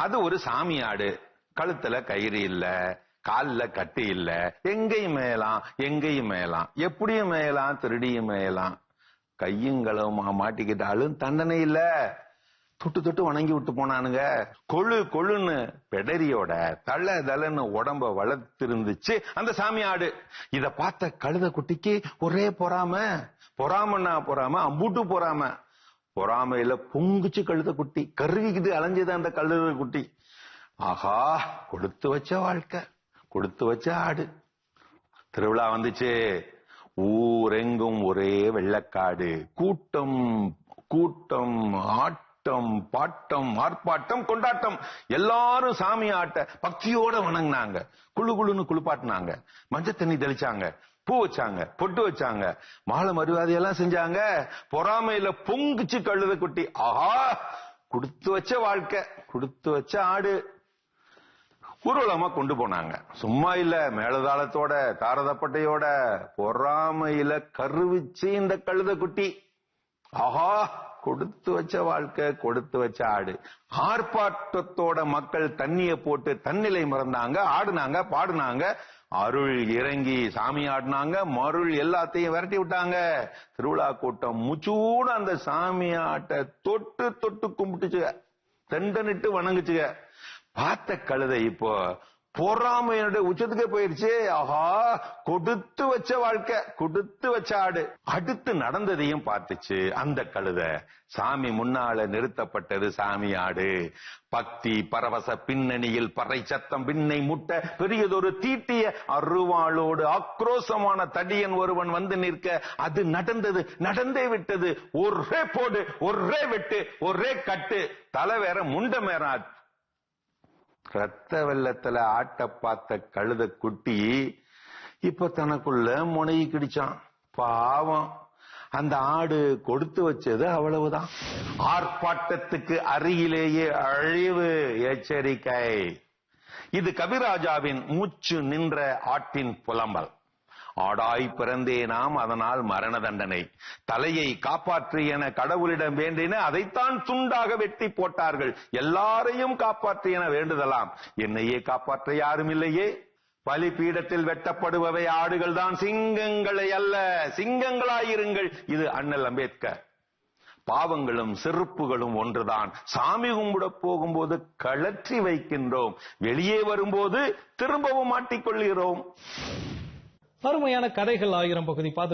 அது ஒரு சாமி ஆடு. கழுத்துல கயிறு இல்ல, கால்ல கட்டி இல்ல, எங்கேயும் மேயலாம், எங்கேயும் மேயலாம், எப்படியும் மேயலாம், திருடியும் மேயலாம். கையுங்களவுமா மாட்டிக்கிட்டாலும் தண்டனை இல்ல. தொட்டு தொட்டு வணங்கி விட்டு போனானுங்க. கொழு கொழுன்னு பெடரியோட தள்ள தள்ளன்னு உடம்ப வளர்த்திருந்துச்சு அந்த சாமி ஆடு. இத பார்த்த கழுத குட்டிக்கு ஒரே பொறாமன்னா பொறாம, அம்பூட்டு பொறாமையில பொங்குச்சு கழுத குட்டி. கருகிக்குது அலைஞ்சது அந்த கழுத குட்டி. ஆஹா, கொடுத்து வச்ச வாழ்க்கை, கொடுத்து வச்ச ஆடு. திருவிழா வந்துச்சு. ஊரெங்கும் ஒரே வெள்ளக்காடு. கூட்டம் கூட்டம், ஆட்டம் பாட்டம், ஆர்ப்பாட்டம் கொண்டாட்டம். எல்லாரும் சாமி ஆட்ட பக்தியோட வணங்கினாங்க. குழு குழுன்னு குளிப்பாட்டினாங்க, மஞ்சள் தண்ணி தெளிச்சாங்க, பூ வச்சாங்க, பொட்டு வச்சாங்க, மாலை மரியாதையெல்லாம் செஞ்சாங்க. பொறாமையில பொங்குச்சு கழுத குட்டி. ஆஹா, கொடுத்து வச்ச வாழ்க்கை, கொடுத்து வச்ச ஆடு. ஊர்வலமா கொண்டு போனாங்க. சும்மா இல்ல, மேலதாளத்தோட தாரதப்பட்டையோட. பொறாமையில கருவிச்சு இந்த கழுத குட்டி. ஆஹா, கொடுத்து வச்ச வாழ்க்கை, கொடுத்து வச்ச ஆடு. ஆர்ப்பாட்டத்தோட மக்கள் தண்ணிய போட்டு தன்னிலை மறந்தாங்க, ஆடுனாங்க, பாடுனாங்க. அருள் இறங்கி சாமி ஆடினாங்க, மருள் எல்லாத்தையும் விரட்டி விட்டாங்க. திருவிழா கூட்டம் முச்சூட அந்த சாமி ஆட்ட தொட்டு தொட்டு கும்பிட்டுச்சுங்க, தெண்டனிட்டு வணங்குச்சுங்க. பார்த்த கழுதை இப்போ பொறாமையோட உச்சத்துக்கே போயிருச்சு. ஆஹா, கொடுத்து வச்ச வாழ்க்கை, கொடுத்து வச்ச ஆடு. அடுத்து நடந்ததையும் பார்த்துச்சு அந்த கழுதை. சாமி முன்னால நிறுத்தப்பட்டது சாமி ஆடு. பக்தி பரவச பின்னணியில் பறை சத்தம் விண்ணை முட்ட பெரியதொரு தீட்டிய அருவாளோடு ஆக்ரோசமான தடியன் ஒருவன் வந்து நிற்க அது நடந்தது, நடந்தே விட்டது. ஒரே போடு, ஒரே வெட்டு, ஒரே கட்டு. தலை வேற முண்ட மேற. ரத்த வெள்ளத்துல ஆட்ட பார்த்த கழுத குட்டி இப்ப தனக்குள்ள முனையை கிடிச்சான். பாவம், அந்த ஆடு கொடுத்து வச்சது அவ்வளவுதான். ஆர்ப்பாட்டத்துக்கு அருகிலேயே அழிவு. எச்சரிக்கை. இது கவிராஜாவின் மூச்சு நின்ற ஆட்டின் புலம்பல். ஆடாய் பிறந்தேனாம், அதனால் மரண தண்டனை. தலையை காப்பாற்று என கடவுளிடம் வேண்டின, அதைத்தான் துண்டாக வெட்டி போட்டார்கள். எல்லாரையும் காப்பாற்று என வேண்டுதலாம், என்னையே காப்பாற்ற யாரும் இல்லையே. பலிபீடத்தில் வெட்டப்படுபவை ஆடுகள் தான், சிங்கங்களை அல்ல. சிங்கங்களாயிருங்கள். இது அண்ணல் அம்பேத்கர். பாவங்களும் செருப்புகளும் ஒன்றுதான். சாமி கும்பிட போகும்போது கழற்றி வைக்கின்றோம், வெளியே வரும்போது திரும்பவும் மாட்டிக்கொள்கிறோம். அருமையான கதைகள் 1000 பகுதி பார்த்துட்டோம்.